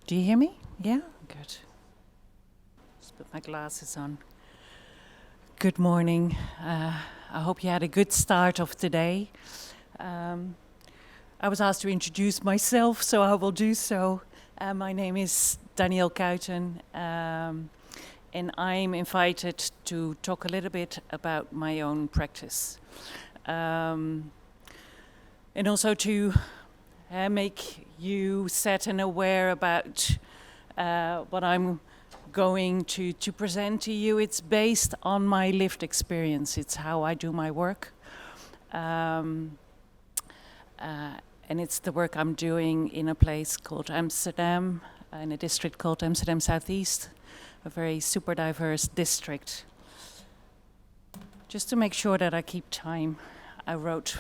Do you hear me? Yeah? Good. Just put my glasses on. Good morning. I hope you had a good start of today. I was asked to introduce myself, so I will do so. My name is Danielle Kuiten, and I'm invited to talk a little bit about my own practice. And also to make you set and aware about what I'm going to present to you. It's based on my lived experience. It's how I do my work. And it's the work I'm doing in a place called Amsterdam, in a district called Amsterdam Southeast, a very super diverse district. Just to make sure that I keep time, I wrote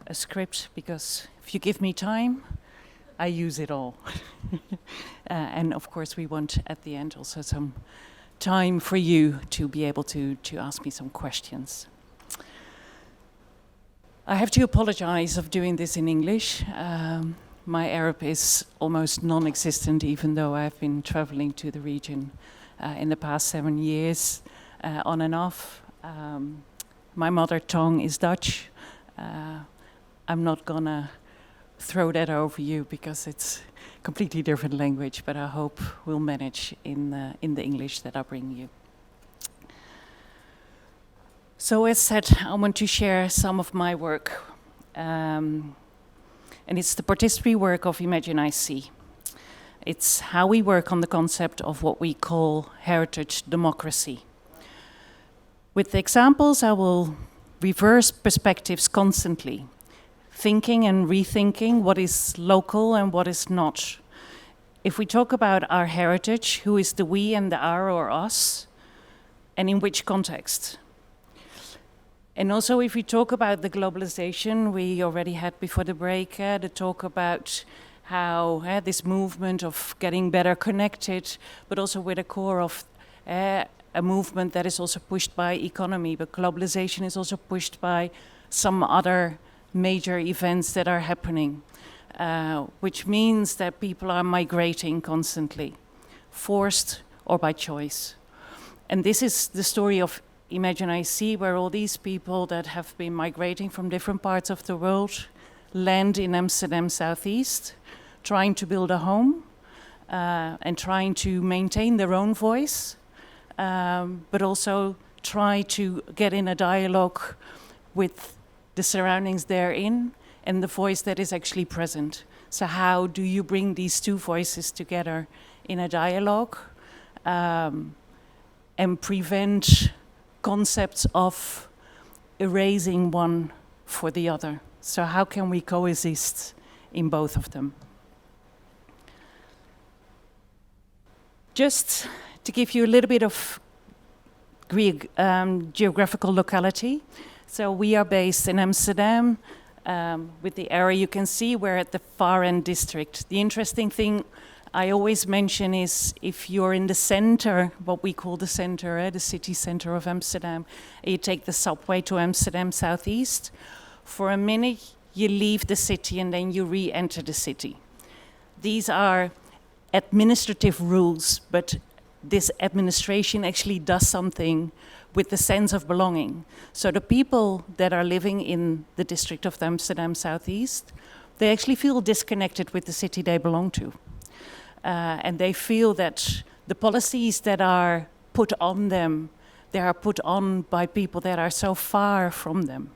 a script because if you give me time, I use it all. And of course we want at the end also some time for you to be able to ask me some questions. I have to apologize of doing this in English. My Arab is almost non-existent, even though I've been traveling to the region in the past 7 years, on and off. My mother tongue is Dutch. I'm not gonna throw that over you because it's a completely different language, but I hope we'll manage in the English that I bring you. So as said, I want to share some of my work, and it's the participatory work of Imagine IC. It's how we work on the concept of what we call heritage democracy. With the examples, I will reverse perspectives constantly, thinking and rethinking what is local and what is not. If we talk about our heritage, who is the we and the our or us, and in which context? And also if we talk about the globalization, we already had before the break the talk about how this movement of getting better connected, but also with a core of a movement that is also pushed by economy, but globalization is also pushed by some other major events that are happening, which means that people are migrating constantly, forced or by choice. And this is the story of Imagine IC, where all these people that have been migrating from different parts of the world land in Amsterdam Southeast, trying to build a home and trying to maintain their own voice, but also try to get in a dialogue with the surroundings they're in and the voice that is actually present. So how do you bring these two voices together in a dialogue and prevent concepts of erasing one for the other? So how can we coexist in both of them? Just to give you a little bit of geographical locality. So we are based in Amsterdam. With the area you can see, we're at the far end district. The interesting thing I always mention is if you're in the center, what we call the center, the city center of Amsterdam, you take the subway to Amsterdam Southeast. For a minute, you leave the city and then you re-enter the city. These are administrative rules, but this administration actually does something with the sense of belonging. So the people that are living in the district of Amsterdam Southeast, they actually feel disconnected with the city they belong to. And they feel that the policies that are put on them, they are put on by people that are so far from them.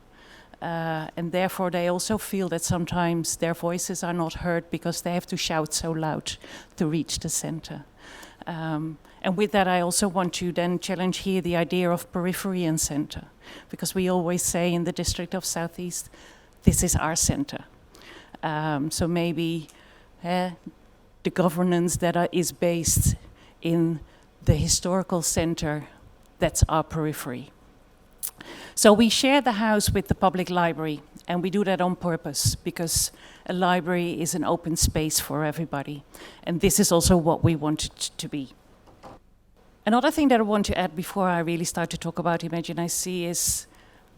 And therefore they also feel that sometimes their voices are not heard because they have to shout so loud to reach the center. And with that, I also want to then challenge here the idea of periphery and center, because we always say in the district of Southeast, this is our center. So maybe the governance that is based in the historical center, that's our periphery. So we share the house with the public library, and we do that on purpose because a library is an open space for everybody. And this is also what we want it to be. Another thing that I want to add before I really start to talk about Imagine IC is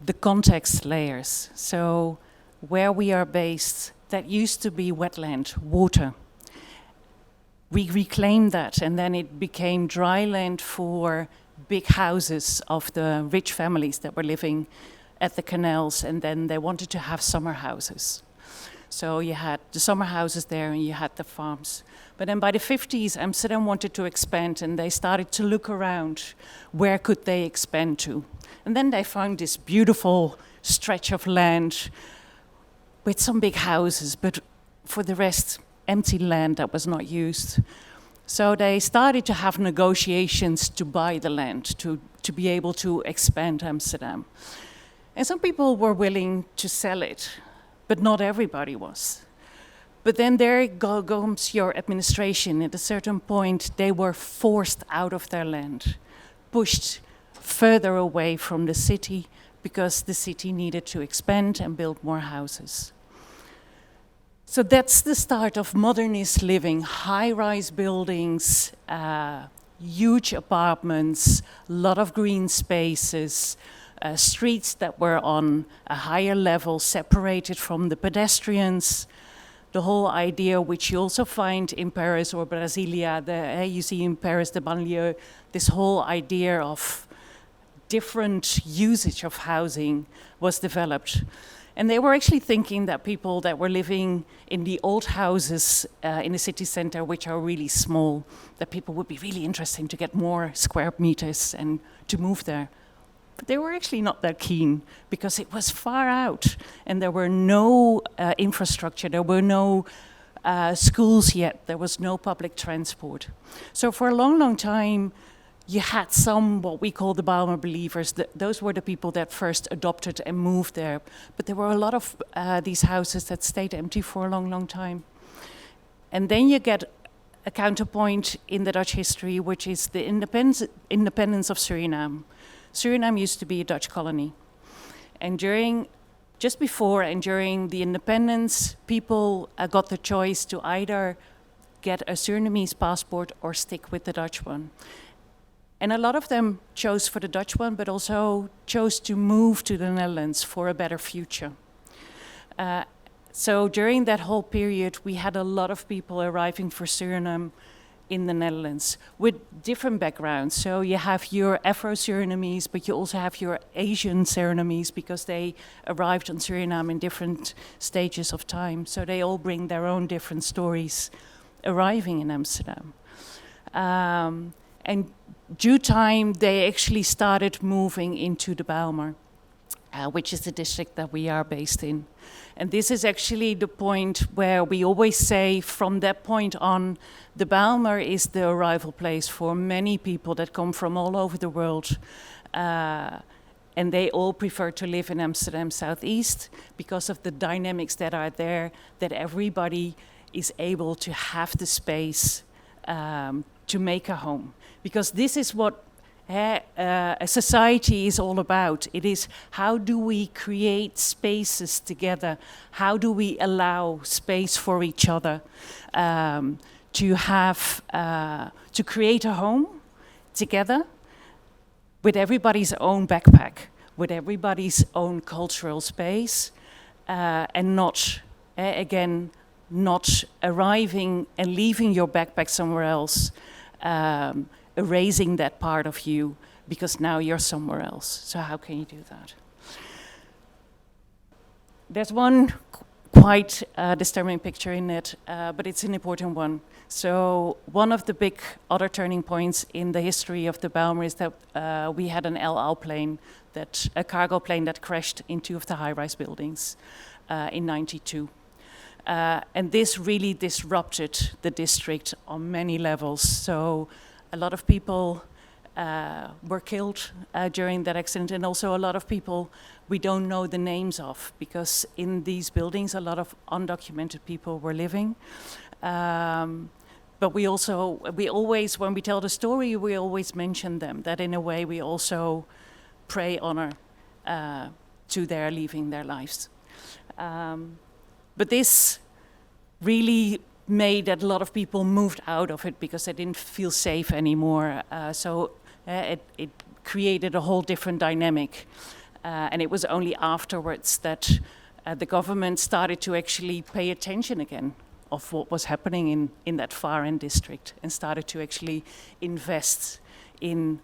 the context layers. So where we are based, that used to be wetland, water. we reclaimed that, and then it became dry land for big houses of the rich families that were living at the canals, and then they wanted to have summer houses. So you had the summer houses there and you had the farms. But then by the 50s, Amsterdam wanted to expand, and they started to look around where could they expand to. And then they found this beautiful stretch of land with some big houses, but for the rest, empty land that was not used. So they started to have negotiations to buy the land, to be able to expand Amsterdam. And some people were willing to sell it, but not everybody was. But then there comes your administration. At a certain point, they were forced out of their land, pushed further away from the city, because the city needed to expand and build more houses. So that's the start of modernist living, high-rise buildings, huge apartments, a lot of green spaces, streets that were on a higher level, separated from the pedestrians. The whole idea, which you also find in Paris or Brasilia, you see in Paris, the banlieue, this whole idea of different usage of housing was developed. And they were actually thinking that people that were living in the old houses in the city center, which are really small, that people would be really interesting to get more square meters and to move there. But they were actually not that keen, because it was far out and there were no infrastructure, there were no schools yet, there was no public transport. So for a long, long time, you had some, what we call the Bijlmer believers. Those were the people that first adopted and moved there. But there were a lot of these houses that stayed empty for a long, long time. And then you get a counterpoint in the Dutch history, which is the independence of Suriname. Suriname used to be a Dutch colony. And just before and during the independence, people got the choice to either get a Surinamese passport or stick with the Dutch one. And a lot of them chose for the Dutch one, but also chose to move to the Netherlands for a better future. So during that whole period, we had a lot of people arriving for Suriname in the Netherlands with different backgrounds. So you have your Afro-Surinamese, but you also have your Asian Surinamese, because they arrived on Suriname in different stages of time. So they all bring their own different stories arriving in Amsterdam. And due time, they actually started moving into the Bijlmer, which is the district that we are based in. And this is actually the point where we always say, from that point on, the Bijlmer is the arrival place for many people that come from all over the world. And they all prefer to live in Amsterdam Southeast because of the dynamics that are there, that everybody is able to have the space to make a home. Because this is what a society is all about. It is, how do we create spaces together? How do we allow space for each other to have, to create a home together with everybody's own backpack, with everybody's own cultural space, and not, again, not arriving and leaving your backpack somewhere else, erasing that part of you because now you're somewhere else. So how can you do that? There's one quite disturbing picture in it, but it's an important one. So one of the big other turning points in the history of the Bijlmer is that we had an El Al plane, a cargo plane that crashed in 2 of the high-rise buildings in '92. And this really disrupted the district on many levels. So a lot of people were killed during that accident, and also a lot of people we don't know the names of, because in these buildings a lot of undocumented people were living. But we always, when we tell the story, we always mention them, that in a way we also pay honor to their leaving their lives. But this really made that a lot of people moved out of it because they didn't feel safe anymore. So it created a whole different dynamic. And it was only afterwards that the government started to actually pay attention again of what was happening in that far end district and started to actually invest in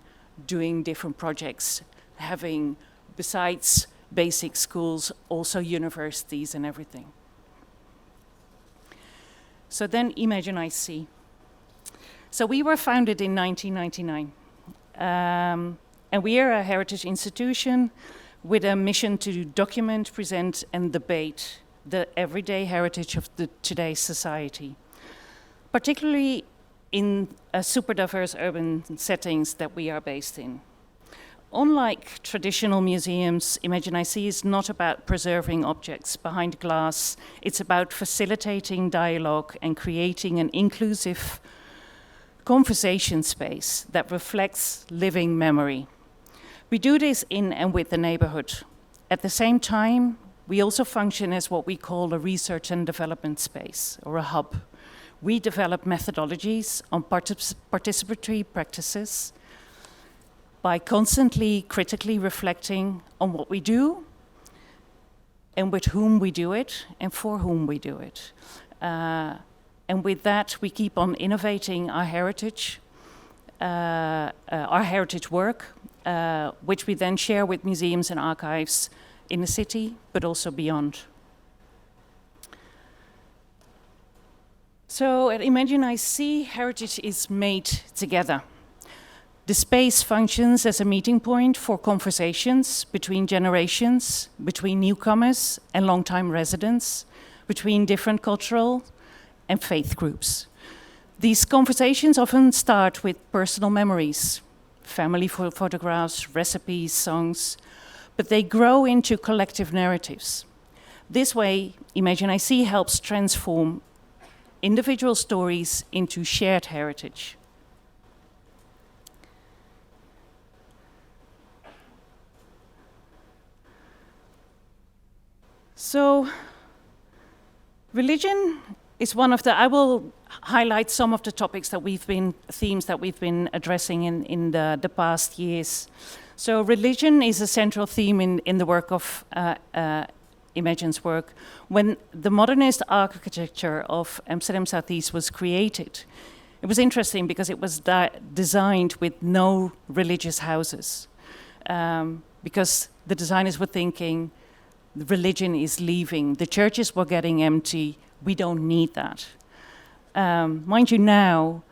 doing different projects, having, besides basic schools, also universities and everything. So then Imagine IC. So we were founded in 1999. And we are a heritage institution with a mission to document, present, and debate the everyday heritage of today's society, particularly in super diverse urban settings that we are based in. Unlike traditional museums, Imagine IC is not about preserving objects behind glass. It's about facilitating dialogue and creating an inclusive conversation space that reflects living memory. We do this in and with the neighborhood. At the same time, we also function as what we call a research and development space, or a hub. We develop methodologies on participatory practices by constantly critically reflecting on what we do and with whom we do it and for whom we do it. And with that, we keep on innovating our heritage work, which we then share with museums and archives in the city, but also beyond. So at Imagine IC, heritage is made together. The space functions as a meeting point for conversations between generations, between newcomers and long-time residents, between different cultural and faith groups. These conversations often start with personal memories, family photographs, recipes, songs, but they grow into collective narratives. This way, Imagine IC helps transform individual stories into shared heritage. So, religion is one of the, I will highlight some of the themes that we've been addressing in the past years. So religion is a central theme in the work of Imagine's work. When the modernist architecture of Amsterdam Southeast was created, it was interesting because it was designed with no religious houses. Because the designers were thinking, the religion is leaving, the churches were getting empty, we don't need that. Mind you now,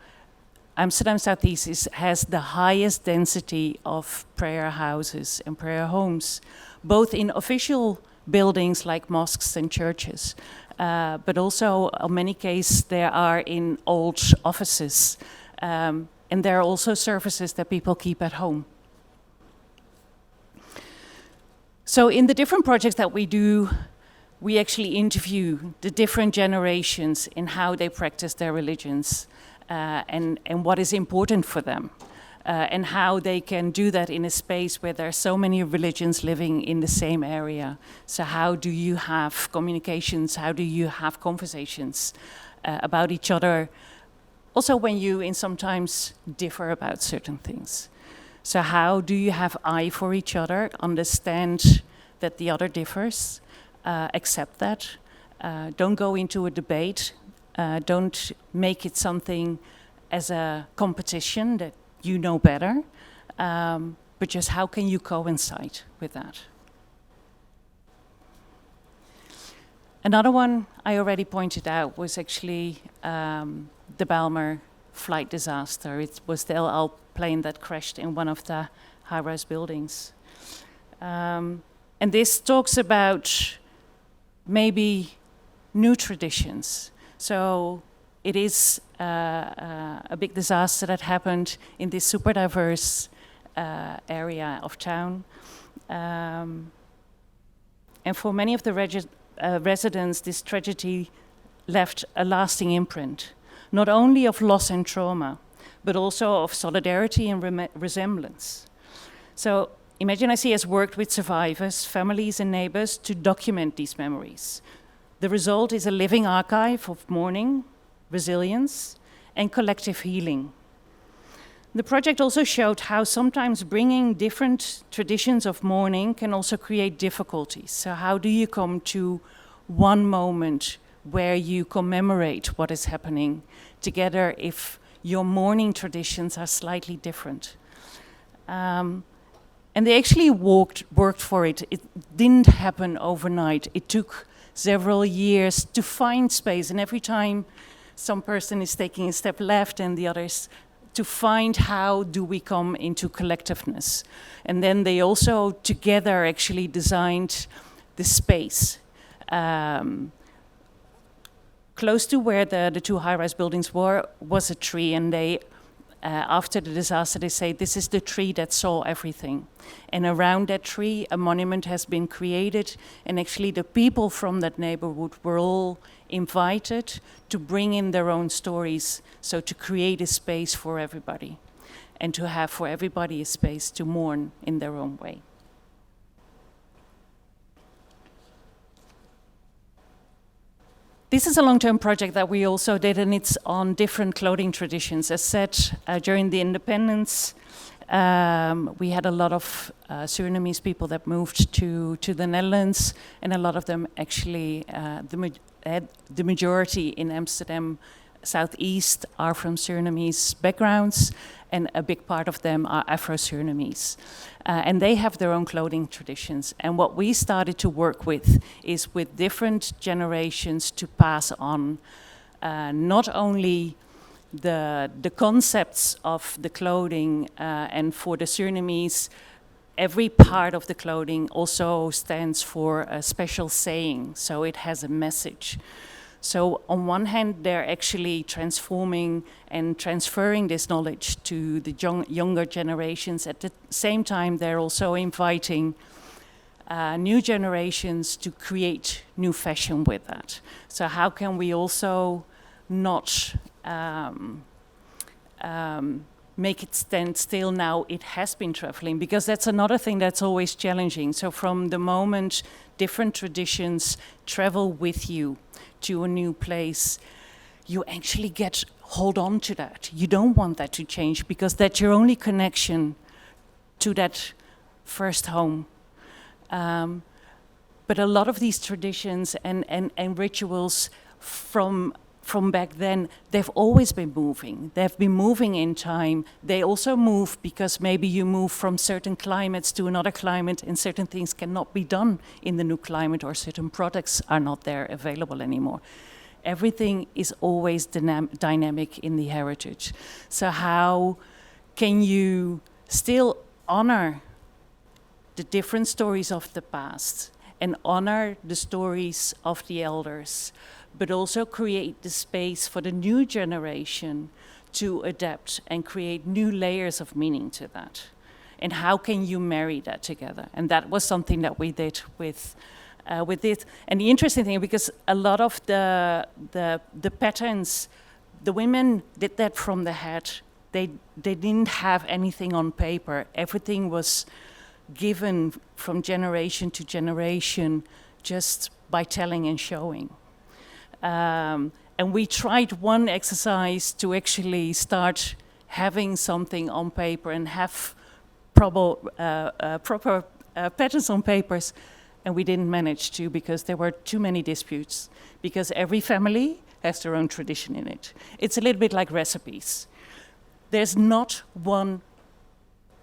Amsterdam Southeast has the highest density of prayer houses and prayer homes, both in official buildings like mosques and churches, but also in many cases there are in old offices, and there are also services that people keep at home. So in the different projects that we do, we actually interview the different generations in how they practice their religions and what is important for them and how they can do that in a space where there are so many religions living in the same area. So how do you have communications? How do you have conversations about each other? Also when you sometimes differ about certain things. So how do you have eye for each other, understand that the other differs, accept that, don't go into a debate, don't make it something as a competition that you know better, but just how can you coincide with that? Another one I already pointed out was actually the Bijlmer flight disaster. It was the El Al plane that crashed in one of the high-rise buildings. And this talks about maybe new traditions. So it is a big disaster that happened in this super diverse area of town. And for many of the residents, this tragedy left a lasting imprint, not only of loss and trauma, but also of solidarity and resemblance. So Imagine IC has worked with survivors, families and neighbors to document these memories. The result is a living archive of mourning, resilience, and collective healing. The project also showed how sometimes bringing different traditions of mourning can also create difficulties. So how do you come to one moment where you commemorate what is happening together if your mourning traditions are slightly different. And they actually worked for it. It didn't happen overnight. It took several years to find space, and every time some person is taking a step left and the others, to find how do we come into collectiveness. And then they also together actually designed the space. Close to where the two high-rise buildings were was a tree, and they, after the disaster, they say this is the tree that saw everything. And around that tree, a monument has been created, and actually the people from that neighborhood were all invited to bring in their own stories, so to create a space for everybody, and to have for everybody a space to mourn in their own way. This is a long-term project that we also did, and it's on different clothing traditions. As said, during the independence, we had a lot of Surinamese people that moved to the Netherlands, and a lot of them actually, the majority in Amsterdam Southeast are from Surinamese backgrounds, and a big part of them are Afro-Surinamese. And they have their own clothing traditions. And what we started to work with is with different generations to pass on not only the concepts of the clothing, and for the Surinamese, every part of the clothing also stands for a special saying, so it has a message. So on one hand, they're actually transforming and transferring this knowledge to the younger generations. At the same time, they're also inviting new generations to create new fashion with that. So how can we also not make it stand still now it has been traveling? Because that's another thing that's always challenging. So from the moment different traditions travel with you to a new place, you actually hold on to that. You don't want that to change, because that's your only connection to that first home. But a lot of these traditions and rituals from back then, they've always been moving. They've been moving in time. They also move because maybe you move from certain climates to another climate, and certain things cannot be done in the new climate, or certain products are not there available anymore. Everything is always dynamic in the heritage. So how can you still honor the different stories of the past and honor the stories of the elders, but also create the space for the new generation to adapt and create new layers of meaning to that? And how can you marry that together? And that was something that we did with it. And the interesting thing, because a lot of the patterns, the women did that from the head. They didn't have anything on paper. Everything was given from generation to generation just by telling and showing. And we tried one exercise to actually start having something on paper and have proper patterns on papers, and we didn't manage to, because there were too many disputes, because every family has their own tradition in it. It's a little bit like recipes. There's not one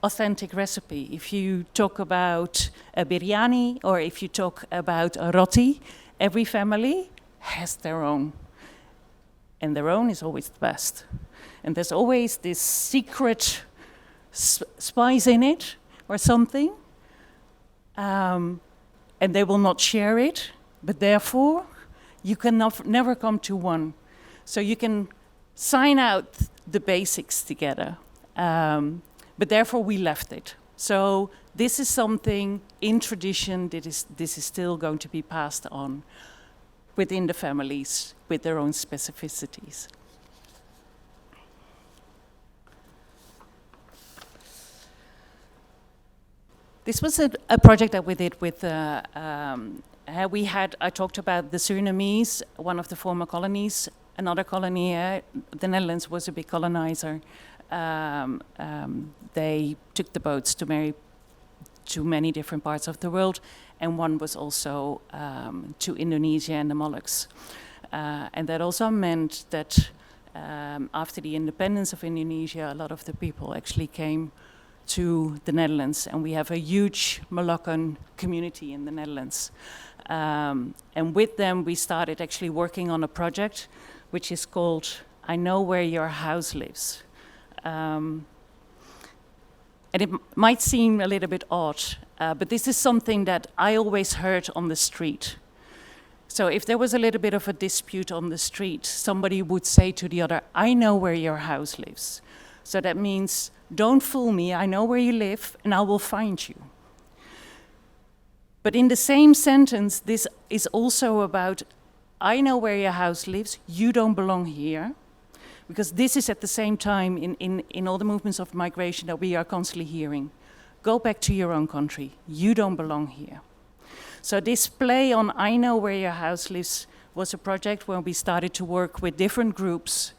authentic recipe. If you talk about a biryani, or if you talk about a roti, every family has their own. And their own is always the best. And there's always this secret spice in it, or something. And they will not share it, but therefore you can never come to one. So you can sign out the basics together, but therefore we left it. So this is something in tradition that this is still going to be passed on within the families with their own specificities. This was a project that we did with, I talked about the Surinamese, one of the former colonies. Another colony, the Netherlands was a big colonizer. They took the boats to many different parts of the world, and one was also to Indonesia and the Moluccas. And that also meant that after the independence of Indonesia, a lot of the people actually came to the Netherlands, and we have a huge Molokkan community in the Netherlands. And with them, we started actually working on a project which is called I Know Where Your House Lives. And it might seem a little bit odd, but this is something that I always heard on the street. So if there was a little bit of a dispute on the street, somebody would say to the other, I know where your house lives. So that means, don't fool me, I know where you live, and I will find you. But in the same sentence, this is also about, I know where your house lives, you don't belong here. Because this is at the same time in all the movements of migration that we are constantly hearing. Go back to your own country, you don't belong here. So this play on I Know Where Your House Lives was a project where we started to work with different groups,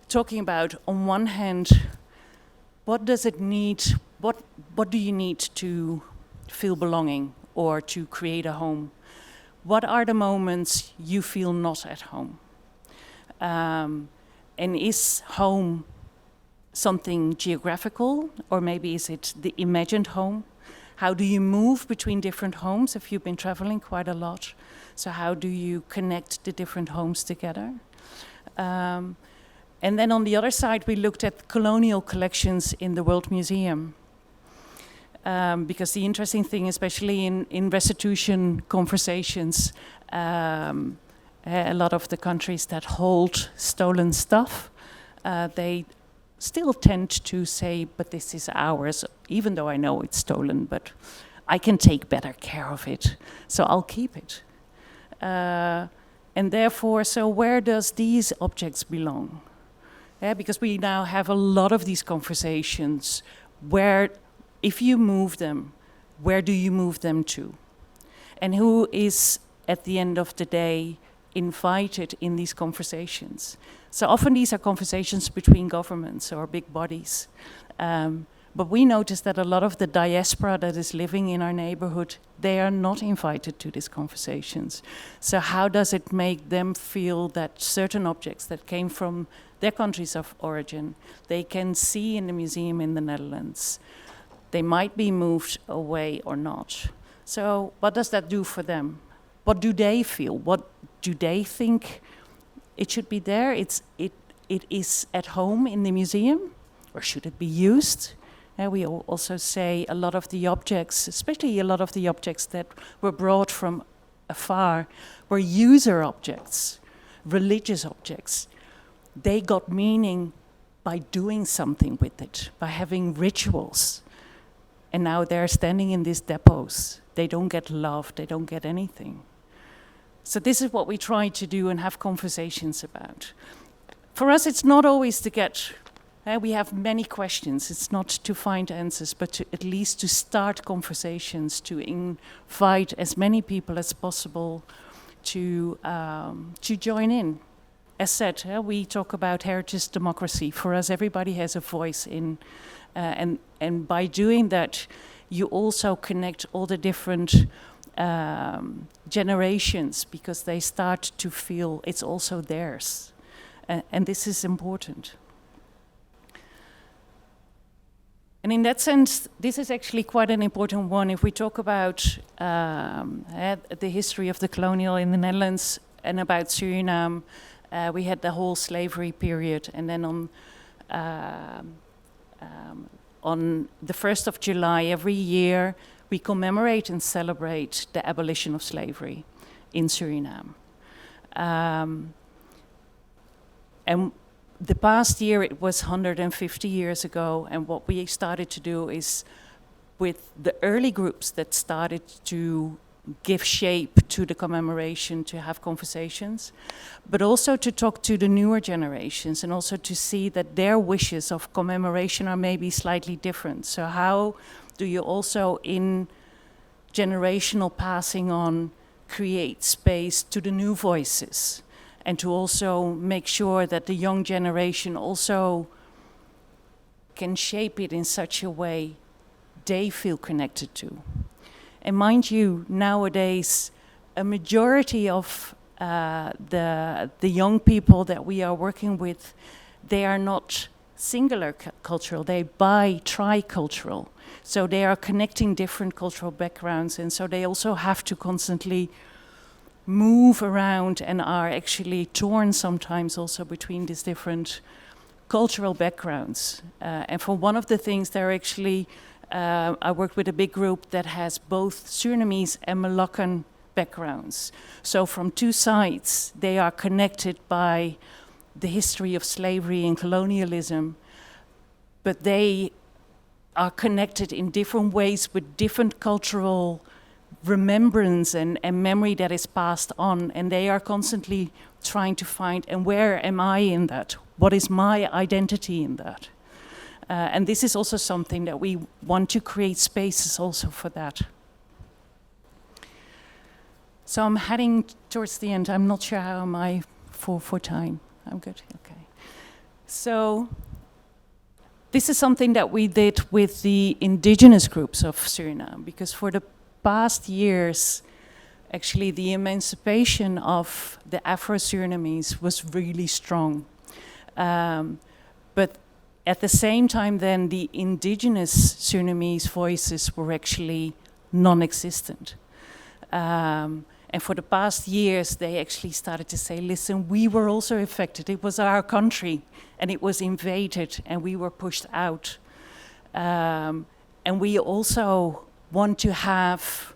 talking about, on one hand, what does it need, what do you need to feel belonging or to create a home? What are the moments you feel not at home? And is home something geographical, or maybe is it the imagined home? How do you move between different homes if you've been traveling quite a lot? So how do you connect the different homes together? And then on the other side, we looked at colonial collections in the World Museum. Because the interesting thing, especially in restitution conversations, a lot of the countries that hold stolen stuff, they still tend to say, but this is ours, even though I know it's stolen, but I can take better care of it, so I'll keep it. And therefore, so where does these objects belong? Yeah, because we now have a lot of these conversations where, if you move them, where do you move them to? And who is, at the end of the day, invited in these conversations? So often these are conversations between governments or big bodies. But we notice that a lot of the diaspora that is living in our neighborhood, they are not invited to these conversations. So how does it make them feel that certain objects that came from their countries of origin, they can see in the museum in the Netherlands? They might be moved away or not. So what does that do for them? What do they feel? What do they think it should be there? It is at home in the museum, or should it be used? We also say a lot of the objects, especially a lot of the objects that were brought from afar, were user objects, religious objects. They got meaning by doing something with it, by having rituals. And now they're standing in these depots. They don't get love, they don't get anything. So this is what we try to do and have conversations about. For us, it's not always to get, we have many questions. It's not to find answers, but to at least to start conversations, to invite as many people as possible to join in. As said, we talk about heritage democracy. For us, everybody has a voice in, and by doing that, you also connect all the different generations, because they start to feel it's also theirs. And this is important. And in that sense, this is actually quite an important one. If we talk about the history of the colonial in the Netherlands and about Suriname, we had the whole slavery period. And then on the 1st of July every year, we commemorate and celebrate the abolition of slavery in Suriname. And the past year, it was 150 years ago, and what we started to do is, with the early groups that started to give shape to the commemoration, to have conversations, but also to talk to the newer generations, and also to see that their wishes of commemoration are maybe slightly different. So how do you also, in generational passing on, create space to the new voices? And to also make sure that the young generation also can shape it in such a way they feel connected to. And mind you, nowadays, a majority of the young people that we are working with, they are not singular cultural, they tricultural. So they are connecting different cultural backgrounds, and so they also have to constantly move around and are actually torn sometimes also between these different cultural backgrounds. And for one of the things, they're actually, I worked with a big group that has both Surinamese and Moluccan backgrounds. So from two sides, they are connected by the history of slavery and colonialism, but they are connected in different ways with different cultural remembrance and memory that is passed on, and they are constantly trying to find, and where am I in that? What is my identity in that? And this is also something that we want to create spaces also for that. So I'm heading towards the end. I'm not sure how am I for time. I'm good, okay. So this is something that we did with the indigenous groups of Suriname, because for the past years, actually the emancipation of the Afro-Surinamese was really strong. But at the same time then, the indigenous Surinamese voices were actually non-existent. And for the past years, they actually started to say, listen, we were also affected. It was our country, and it was invaded, and we were pushed out. And we also want to have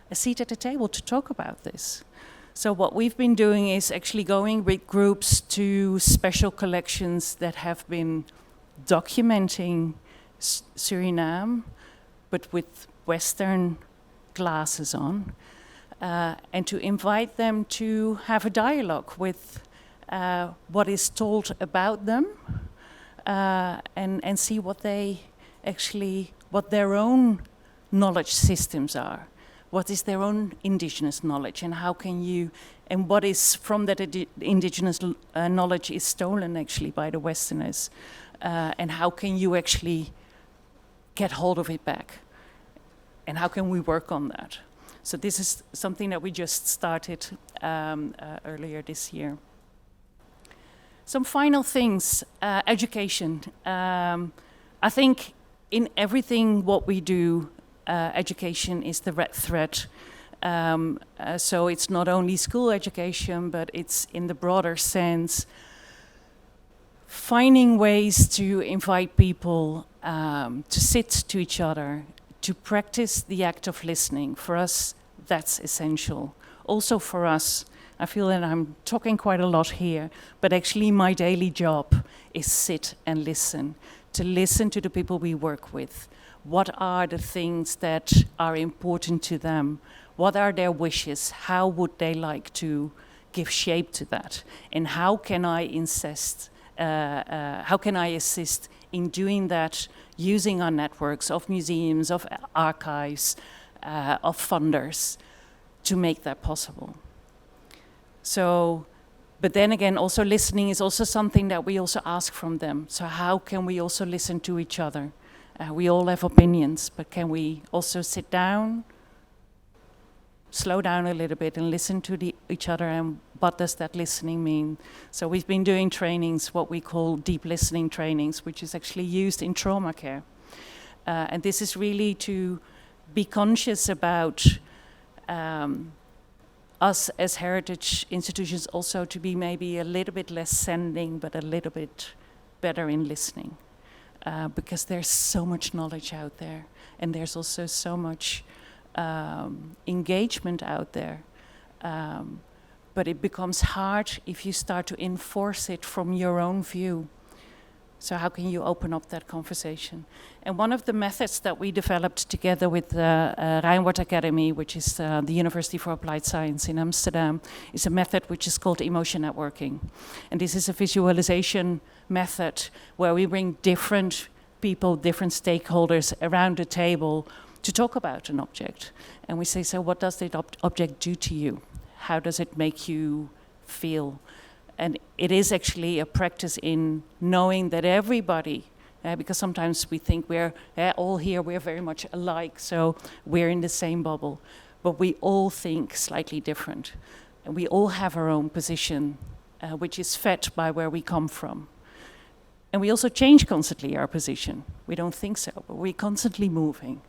a seat at the table to talk about this. So what we've been doing is actually going with groups to special collections that have been documenting Suriname, but with Western glasses on. And to invite them to have a dialogue with what is told about them, and see what they actually, what their own knowledge systems are. What is their own indigenous knowledge, and how can you, and what is from that indigenous knowledge is stolen actually by the Westerners, and how can you actually get hold of it back, and how can we work on that? So this is something that we just started earlier this year. Some final things, education. I think in everything what we do, education is the red thread. So it's not only school education, but it's in the broader sense, finding ways to invite people to sit to each other, to practice the act of listening. For us, that's essential. Also for us, I feel that I'm talking quite a lot here, but actually my daily job is sit and listen, to listen to the people we work with. What are the things that are important to them? What are their wishes? How would they like to give shape to that? And how can I assist in doing that using our networks of museums, of archives, of funders to make that possible? So, but then again, also listening is also something that we also ask from them. So how can we also listen to each other? We all have opinions, but can we also sit down, slow down a little bit and listen to each other, and what does that listening mean? So we've been doing trainings, what we call deep listening trainings, which is actually used in trauma care. And this is really to be conscious about us as heritage institutions also to be maybe a little bit less sending, but a little bit better in listening. Because there's so much knowledge out there, and there's also so much engagement out there. But it becomes hard if you start to enforce it from your own view. So how can you open up that conversation? And one of the methods that we developed together with the Rijnwaard Academy, which is the University for Applied Science in Amsterdam, is a method which is called emotion networking. And this is a visualization method where we bring different people, different stakeholders around the table to talk about an object. And we say, so what does that object do to you? How does it make you feel? And it is actually a practice in knowing that everybody, because sometimes we think we're all here, we're very much alike, so we're in the same bubble. But we all think slightly different. And we all have our own position, which is fed by where we come from. And we also change constantly our position. We don't think so, but we're constantly moving.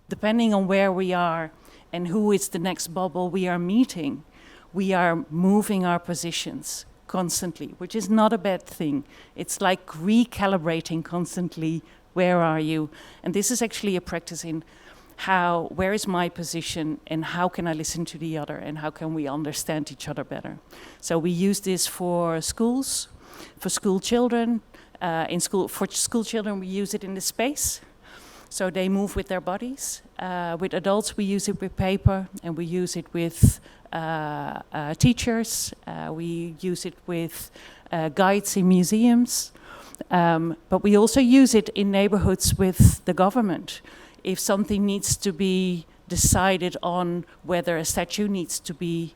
Depending on where we are and who is the next bubble we are meeting, we are moving our positions constantly, which is not a bad thing. It's like recalibrating constantly, where are you? And this is actually a practice in where is my position and how can I listen to the other and how can we understand each other better? So we use this for schools, for school children. For school children, we use it in the space. So they move with their bodies. With adults, we use it with paper, and we use it with teachers. We use it with guides in museums. But we also use it in neighborhoods with the government. If something needs to be decided on, whether a statue needs to be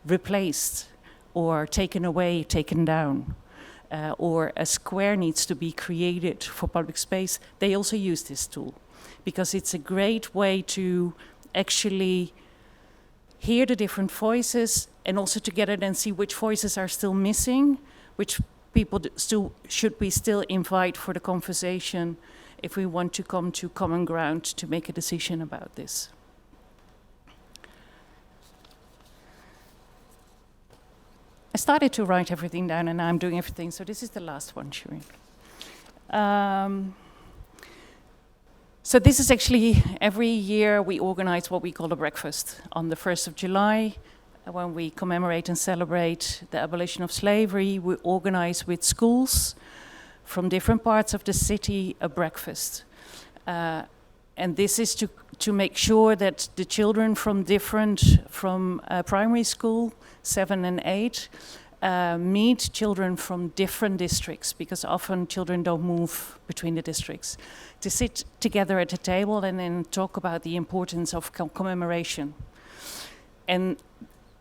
replaced or taken away, taken down, or a square needs to be created for public space, they also use this tool because it's a great way to actually hear the different voices and also together then see which voices are still missing, which people should we still invite for the conversation if we want to come to common ground to make a decision about this. I started to write everything down and now I'm doing everything, so this is the last one, Shireen. So this is actually, every year we organize what we call a breakfast on the 1st of July, when we commemorate and celebrate the abolition of slavery. We organize with schools from different parts of the city a breakfast. And this is to make sure that the children from primary school, 7 and 8, meet children from different districts, because often children don't move between the districts, to sit together at a table and then talk about the importance of commemoration. And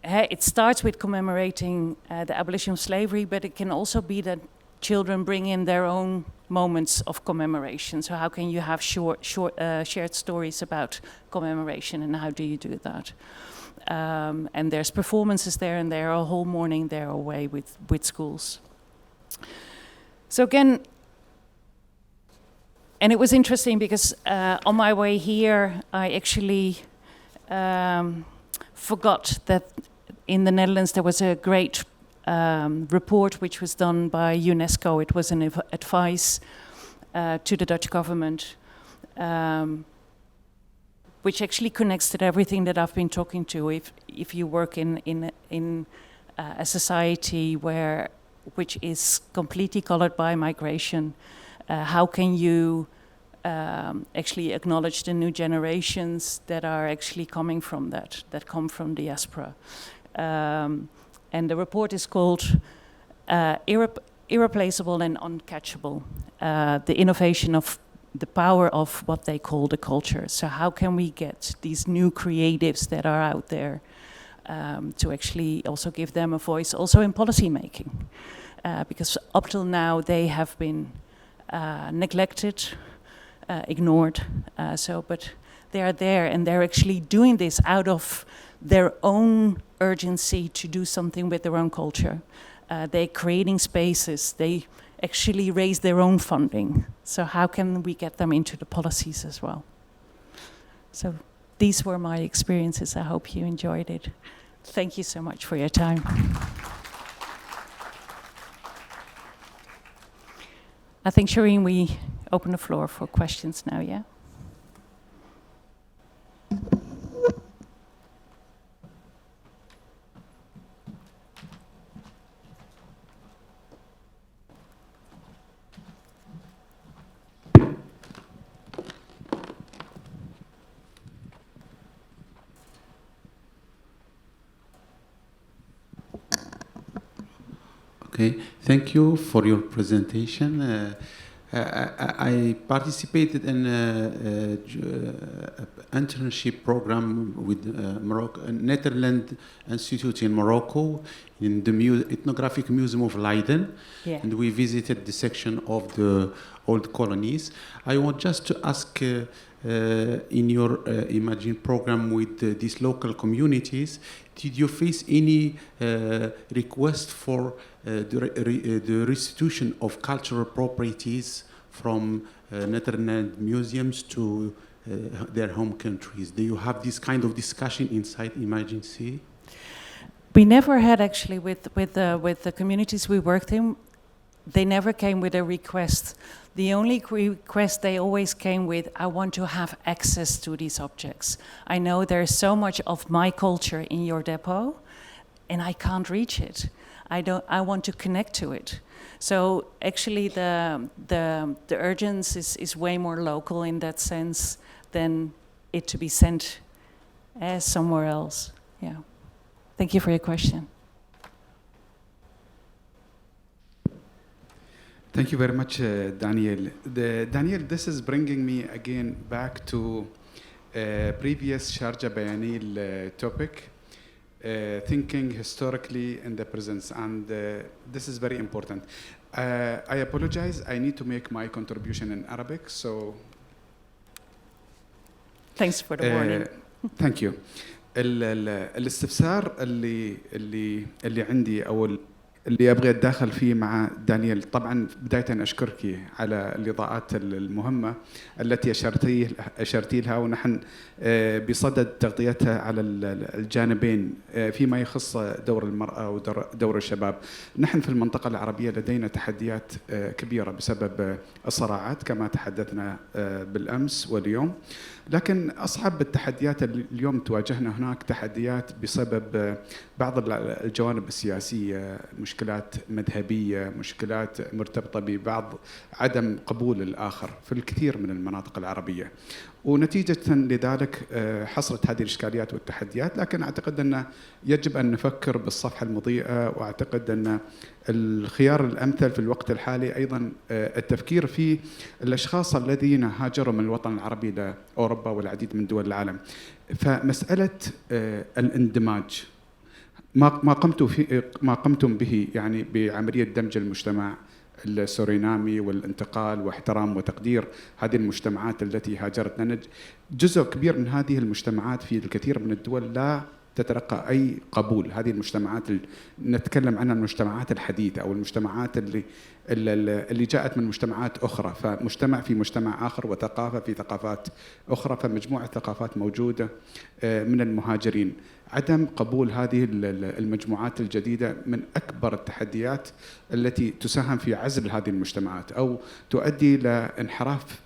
it starts with commemorating the abolition of slavery, but it can also be that children bring in their own moments of commemoration. So how can you have shared stories about commemoration, and how do you do that? And there's performances there, and they're a whole morning there away with schools. So again, and it was interesting because on my way here, I actually forgot that in the Netherlands there was a great report which was done by UNESCO. It was an advice to the Dutch government, which actually connects to everything that I've been talking to. If you work in a society which is completely colored by migration, how can you actually acknowledge the new generations that are actually coming from that come from diaspora? And the report is called Irreplaceable and Uncatchable, the innovation of the power of what they call the culture. So how can we get these new creatives that are out there to actually also give them a voice also in policy making? Because up till now they have been neglected, ignored. But they are there, and they're actually doing this out of their own urgency to do something with their own culture. They're creating spaces. They actually raise their own funding. So how can we get them into the policies as well? So these were my experiences. I hope you enjoyed it. Thank you so much for your time. I think, Shireen, we open the floor for questions now, yeah? Okay, thank you for your presentation. I participated in an internship program with Netherlands Institute in Morocco, in the Ethnographic Museum of Leiden, Yeah. and we visited the section of the old colonies. I want just to ask in your Imagine program with these local communities, did you face any request for the restitution of cultural properties from Netherlands museums to their home countries? Do you have this kind of discussion inside Imagine C? We never had actually with the communities we worked in. They never came with a request. The only request they always came with, I want to have access to these objects. I know there's so much of my culture in your depot, and I can't reach it. I want to connect to it. So actually the urgency is way more local in that sense than it to be sent somewhere else. Yeah. Thank you for your question. Thank you very much, Daniel. Daniel, this is bringing me again back to previous Sharjah Bayanil topic, thinking historically in the present, and this is very important. I apologize, I need to make my contribution in Arabic, so... Thanks for the warning. Thank you. الاستفسار اللي عندي او اللي ابغى اتداخل فيه مع دانيال، طبعا بدايه اشكرك على الاضاءات المهمه التي اشرتي لها، ونحن بصدد تغطيتها على الجانبين فيما يخص دور المراه ودور الشباب. نحن في المنطقه العربيه لدينا تحديات كبيره بسبب الصراعات كما تحدثنا بالامس واليوم، لكن أصعب التحديات اليوم تواجهنا هناك تحديات بسبب بعض الجوانب السياسية، مشكلات مذهبية، مشكلات مرتبطة ببعض عدم قبول الآخر في الكثير من المناطق العربية، ونتيجة لذلك حصلت هذه الإشكاليات والتحديات. لكن أعتقد أن يجب أن نفكر بالصفحة المضيئة، وأعتقد أن الخيار الأمثل في الوقت الحالي أيضا التفكير في الأشخاص الذين هاجروا من الوطن العربي لأوروبا والعديد من دول العالم. فمسألة الاندماج ما قمتم به يعني بعملية دمج المجتمع السورينامي والانتقال واحترام وتقدير هذه المجتمعات التي هاجرت، لأن جزء كبير من هذه المجتمعات في الكثير من الدول لا تتلقى أي قبول. هذه المجتمعات نتكلم عنها المجتمعات الحديثة أو المجتمعات اللي جاءت من مجتمعات أخرى، فمجتمع في مجتمع آخر وثقافة في ثقافات أخرى، فمجموعة ثقافات موجودة من المهاجرين. عدم قبول هذه المجموعات الجديدة من أكبر التحديات التي تساهم في عزل هذه المجتمعات أو تؤدي إلى انحراف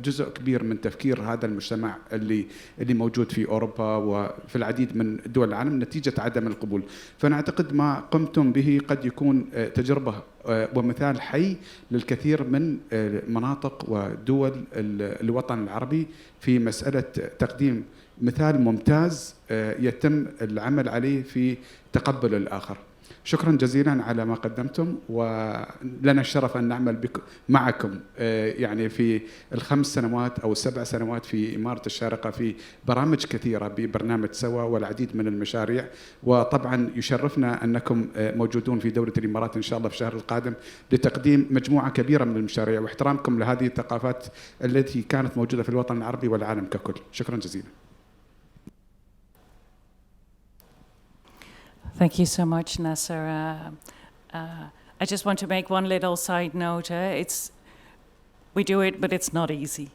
جزء كبير من تفكير هذا المجتمع اللي موجود في أوروبا وفي العديد من دول العالم نتيجة عدم القبول. فأنا أعتقد ما قمتم به قد يكون تجربة ومثال حي للكثير من مناطق ودول الوطن العربي في مسألة تقديم مثال ممتاز يتم العمل عليه في تقبل الآخر. شكرا جزيلا على ما قدمتم، ولنا الشرف أن نعمل معكم يعني في ال5 سنوات أو 7 سنوات في إمارة الشارقة في برامج كثيرة، ببرنامج سوا والعديد من المشاريع. وطبعا يشرفنا أنكم موجودون في دولة الإمارات إن شاء الله في الشهر القادم لتقديم مجموعة كبيرة من المشاريع واحترامكم لهذه الثقافات التي كانت موجودة في الوطن العربي والعالم ككل. شكرا جزيلا. Thank you so much, Nasser. I just want to make one little side note. We do it, but it's not easy.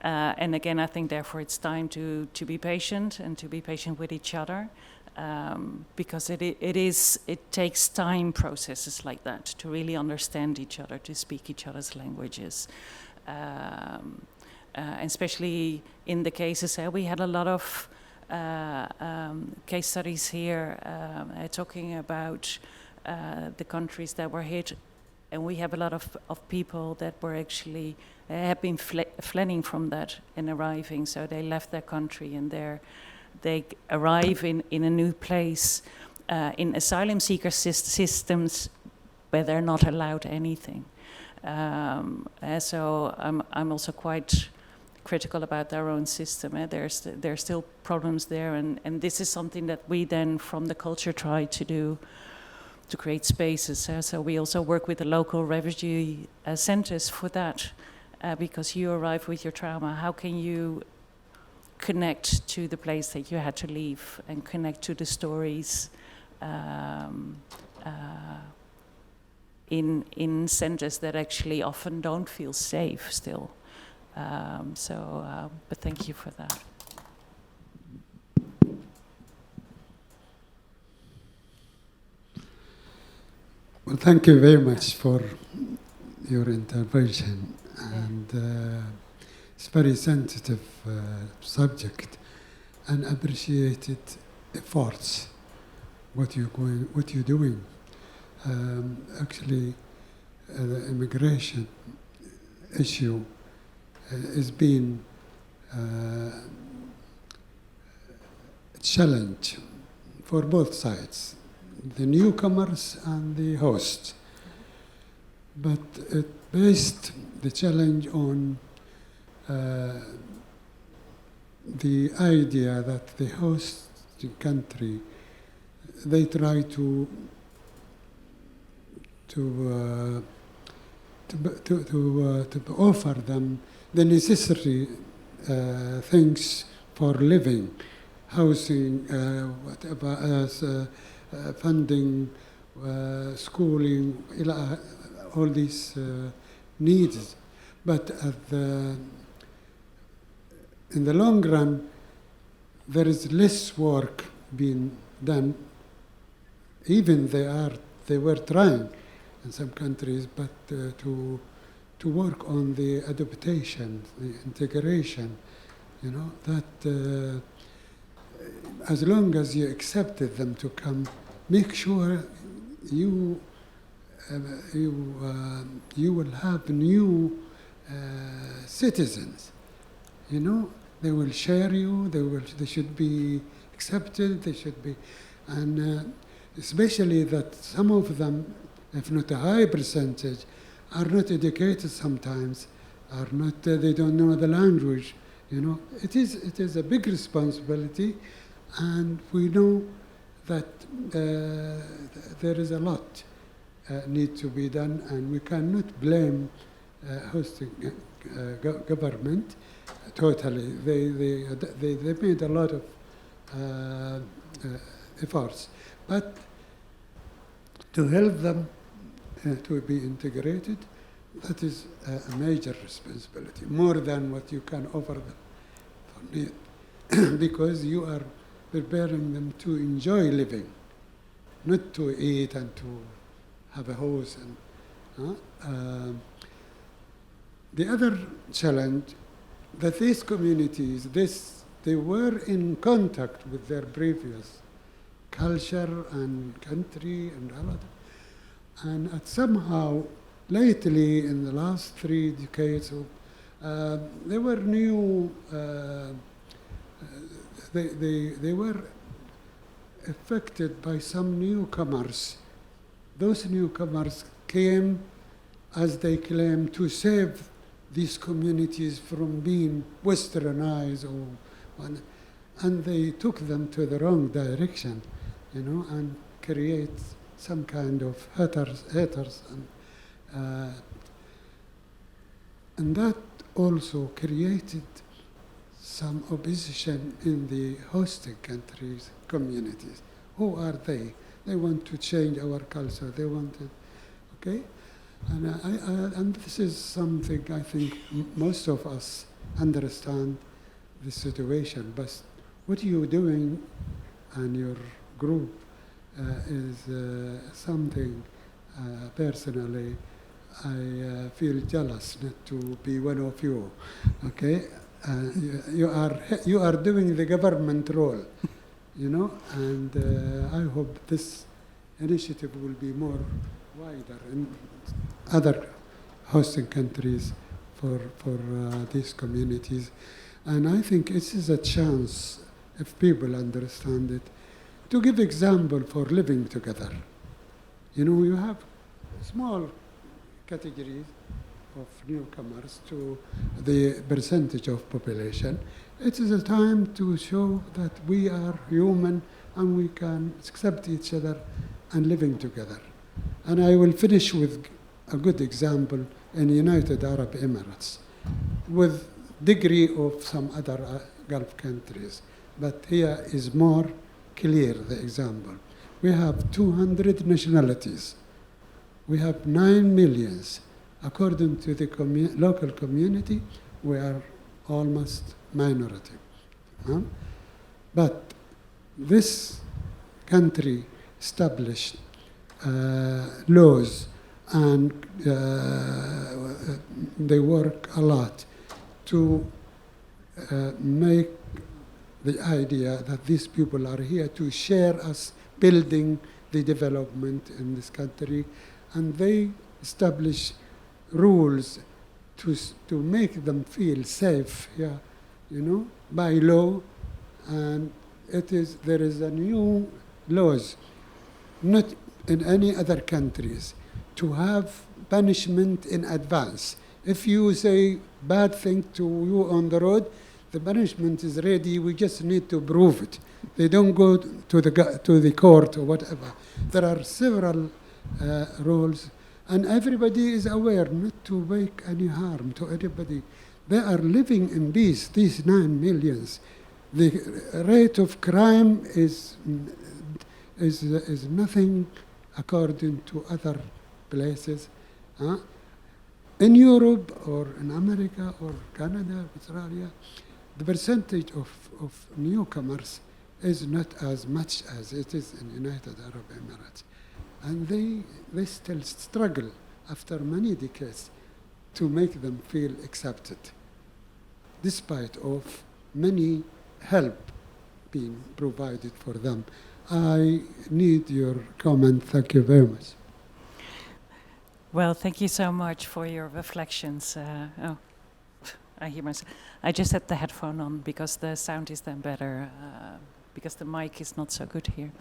And again, I think therefore it's time to be patient and to be patient with each other, because it takes time processes like that to really understand each other, to speak each other's languages. Especially in the cases, we had a lot of case studies here talking about the countries that were hit, and we have a lot of people that were actually have been fleeing from that and arriving. So they left their country and they arrive in a new place in asylum seeker systems where they're not allowed anything. So I'm also quite critical about our own system. There's still problems there, and this is something that we then from the culture try to do, to create spaces. So we also work with the local refugee centers for that, because you arrive with your trauma. How can you connect to the place that you had to leave and connect to the stories in centers that actually often don't feel safe still? But thank you for that. Well, thank you very much for your intervention, and it's very sensitive subject, and appreciated efforts. What you're doing. Actually, the immigration issue has been a challenge for both sides, the newcomers and the hosts. But it based the challenge on the idea that the host country, they try to offer them the necessary things for living, housing, whatever, funding, schooling, all these needs. But in the long run, there is less work being done. Even they were trying in some countries, but to work on the adaptation, the integration, that as long as you accepted them to come, make sure you will have new citizens. They will share you. They should be accepted. They should be, and especially that some of them, if not a high percentage, are not educated sometimes, are not. They don't know the language. It is a big responsibility, and we know that there is a lot need to be done, and we cannot blame hosting government totally. They made a lot of efforts, but to help them to be integrated, that is a major responsibility, more than what you can offer them for need, because you are preparing them to enjoy living, not to eat and to have a house. And the other challenge that these communities, they were in contact with their previous culture and country and all of that. And somehow, lately, in the last 3 decades, they were new. They were affected by some newcomers. Those newcomers came, as they claim, to save these communities from being westernized, and they took them to the wrong direction, and create some kind of haters, and that also created some opposition in the hosting countries, communities. Who are they? They want to change our culture. They want it, okay? And this is something I think most of us understand the situation. But what you're doing and your group is something personally I feel jealous not to be one of you. Okay, you are doing the government role, and I hope this initiative will be more wider in other hosting countries for these communities. And I think this is a chance, if people understand it, to give example for living together. You have small categories of newcomers to the percentage of population. It is a time to show that we are human and we can accept each other and living together. And I will finish with a good example in United Arab Emirates. with degree of some other Gulf countries. But here is more clear, the example. We have 200 nationalities. We have 9 millions. According to the local community, we are almost minority. But this country established laws, and they work a lot to make the idea that these people are here to share us building the development in this country, and they establish rules to make them feel safe here, by law. And there is a new laws, not in any other countries, to have punishment in advance. If you say bad thing to you on the road, the punishment is ready. We just need to prove it. They don't go to the court or whatever. There are several rules, and everybody is aware not to make any harm to anybody. They are living in peace. These 9 millions. The rate of crime is nothing according to other places. In Europe or in America or Canada, Australia, the percentage of newcomers is not as much as it is in United Arab Emirates. And they still struggle after many decades to make them feel accepted, despite of many help being provided for them. I need your comment. Thank you very much. Well, thank you so much for your reflections. I hear myself. I just had the headphone on because the sound is then better, because the mic is not so good here.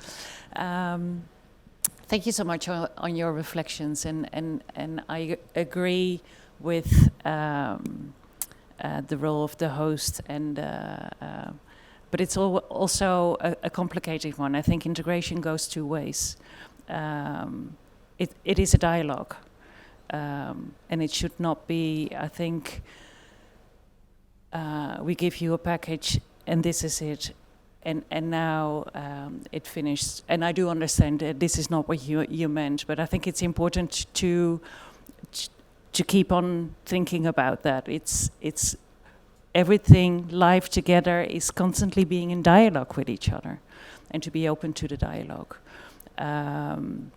Thank you so much on your reflections, and I agree with the role of the host, but it's also a complicated one. I think integration goes two ways. It is a dialogue, and it should not be, I think, we give you a package and this is it, and now it finished. And I do understand that this is not what you meant, but I think it's important to keep on thinking about that. It's everything, life together is constantly being in dialogue with each other, and to be open to the dialogue, and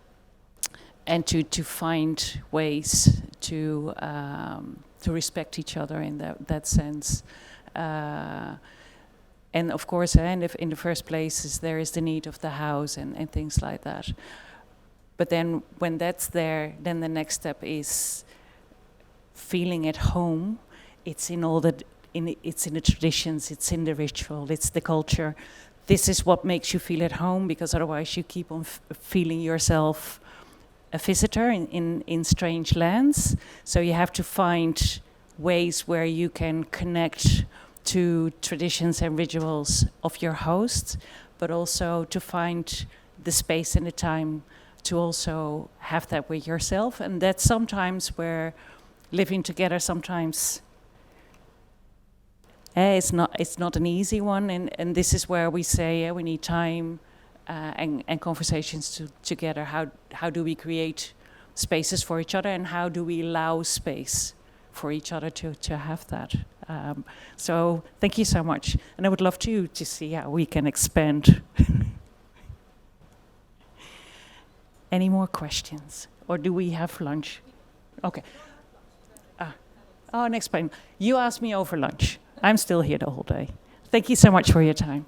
to find ways to respect each other in that sense. And of course, in the first place, there is the need of the house and things like that. But then when that's there, then the next step is feeling at home. It's in all it's in the traditions, it's in the ritual, it's the culture. This is what makes you feel at home, because otherwise you keep on feeling yourself a visitor in strange lands. So you have to find ways where you can connect to traditions and rituals of your host, but also to find the space and the time to also have that with yourself. And that's sometimes where living together sometimes it's not an easy one, and this is where we say we need time and conversations together. How do we create spaces for each other, and how do we allow space for each other to have that? So thank you so much, and I would love to see how we can expand. Any more questions, or do we have lunch? Okay. Next time. You asked me over lunch. I'm still here the whole day. Thank you so much for your time.